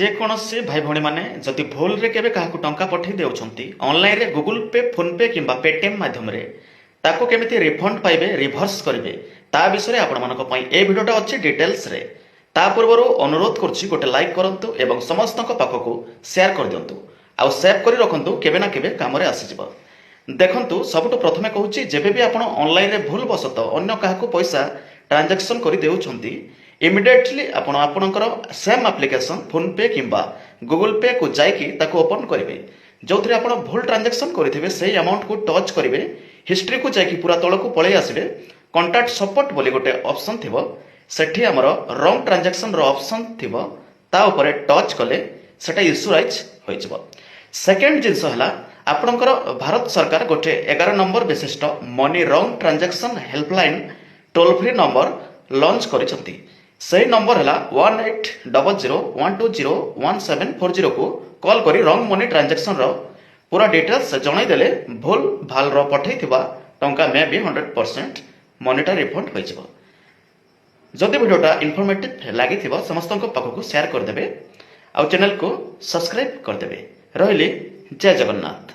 ଯେକୌଣସି ଭାଇ ଭଉଣୀମାନେ ଯଦି ଭୁଲରେ କେବେ କାହାକୁ ଟଙ୍କା ପଠାଇ ଦେଉଛନ୍ତି ଅନଲାଇନରେ ଗୁଗୁଲ ପେ ଫୋନ ପେ କିମ୍ବା ପେଟିଏମ୍ ମାଧ୍ୟମରେ ତାକୁ କେମିତି ରିଫଣ୍ଡ ପାଇବେ ରିଭର୍ସ କରିବେ ତା ବିଷୟରେ ଆପଣମାନଙ୍କ ପାଇଁ ଏ ଭିଡ଼ିଓଟା ଅଛି ଡିଟେଲ୍ସରେ। ତା ପୂର୍ବରୁ ଅନୁରୋଧ କରୁଛି ଗୋଟେ ଲାଇକ୍ କରନ୍ତୁ ଏବଂ ସମସ୍ତଙ୍କ ପାଖକୁ ସେୟାର କରିଦିଅନ୍ତୁ ଆଉ ସେଭ୍ କରି ରଖନ୍ତୁ, କେବେ ନା କେବେ କାମରେ ଆସିଯିବ। ଦେଖନ୍ତୁ, ସବୁଠୁ ପ୍ରଥମେ କହୁଛି, ଯେବେ ବି ଆପଣ ଅନଲାଇନରେ ଭୁଲ ବଶତଃ ଅନ୍ୟ କାହାକୁ ପଇସା ଟ୍ରାଞ୍ଜାକ୍ସନ୍ କରି ଦେଉଛନ୍ତି ଇମିଡିଏଟଲି ଆପଣ ଆପଣଙ୍କର ସେମ୍ ଆପ୍ଲିକେସନ ଫୋନ ପେ କିମ୍ବା ଗୁଗୁଲ ପେ କୁ ଯାଇକି ତାକୁ ଓପନ୍ କରିବେ। ଯେଉଁଥିରେ ଆପଣ ଭୁଲ ଟ୍ରାଞ୍ଜାକ୍ସନ୍ କରିଥିବେ ସେଇ ଆମାଉଣ୍ଟକୁ ଟଚ୍ କରିବେ, ହିଷ୍ଟ୍ରିକୁ ଯାଇକି ପୁରା ତଳକୁ ପଳେଇ ଆସିବେ। କଣ୍ଟାକ୍ଟ ସପୋର୍ଟ ବୋଲି ଗୋଟେ ଅପସନ୍ ଥିବ, ସେଠି ଆମର ରଙ୍ଗ ଟ୍ରାଞ୍ଜାକ୍ସନ୍ର ଅପସନ୍ ଥିବ, ତା ଉପରେ ଟଚ୍ କଲେ ସେଟା ଇସ୍ୟୁରାଇଜ୍ ହୋଇଯିବ। ସେକେଣ୍ଡ ଜିନିଷ ହେଲା, ଆପଣଙ୍କର ଭାରତ ସରକାର ଗୋଟେ 11 ନମ୍ବର ବିଶିଷ୍ଟ ମନି ରଙ୍ଗ transaction helpline toll free number launch କରିଛନ୍ତି। ସେହି ନମ୍ବର ହେଲା 180012017040 କୁ କଲ୍ କରି ରଙ୍ଗ ମନି ଟ୍ରାଞ୍ଜାକ୍ସନ୍ର ପୁରା ଡିଟେଲ୍ସ ଜଣାଇଦେଲେ ଭୁଲ ଭାଲର ପଠାଇଥିବା ଟଙ୍କା ମେ ବି 100% ମନିଟା ରିଫଣ୍ଡ ହୋଇଯିବ। ଯଦି ଭିଡ଼ିଓଟା ଇନଫର୍ମେଟିଭ୍ ଲାଗିଥିବ ସମସ୍ତଙ୍କ ପାଖକୁ ସେୟାର କରିଦେବେ ଆଉ ଚ୍ୟାନେଲକୁ ସବସ୍କ୍ରାଇବ୍ କରିଦେବେ। ରହିଲି, ଜୟ ଜଗନ୍ନାଥ।